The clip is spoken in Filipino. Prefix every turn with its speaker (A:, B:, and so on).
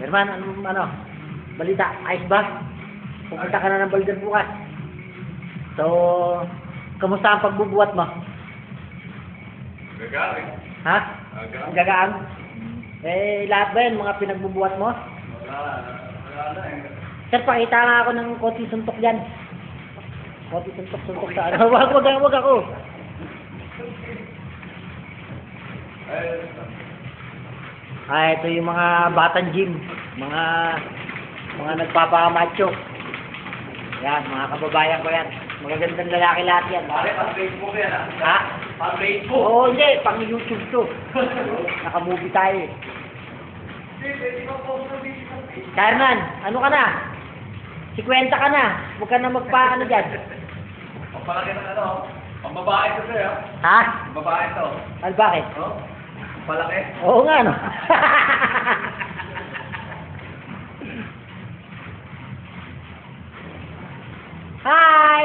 A: Herman, ano? Balita, ayos ba? Pupunta ka na ng Balidan bukas. So, kamusta ang pagbubuhat mo?
B: Gagaling.
A: Ha?
B: Gagaan.
A: Ang gagaan? Eh, lahat ba yan, mga pinagbubuhat mo?
B: Wala na eh.
A: Sir, pakita nga ako ng konti suntok dyan. Konti suntok sa ano. Wag ako. Ah, ito yung mga batang gym. Mga nagpapamacho. Yan, mga kababayan ko yan. Magagandang lalaki lahat yan.
B: Pare, pang-Facebook yan ah.
A: Ha?
B: Pang-Facebook.
A: Oo, hindi. Pang YouTube to. Nakamovie tayo eh. Carman, ano ka na? 50 ka na. Huwag ka na magpaano dyan.
B: Pagpalaki ng ano, pambabae to sa'yo.
A: Ha?
B: Pambabae to.
A: Ano, bakit?
B: No? Palaki.
A: Oo nga, no? Hi!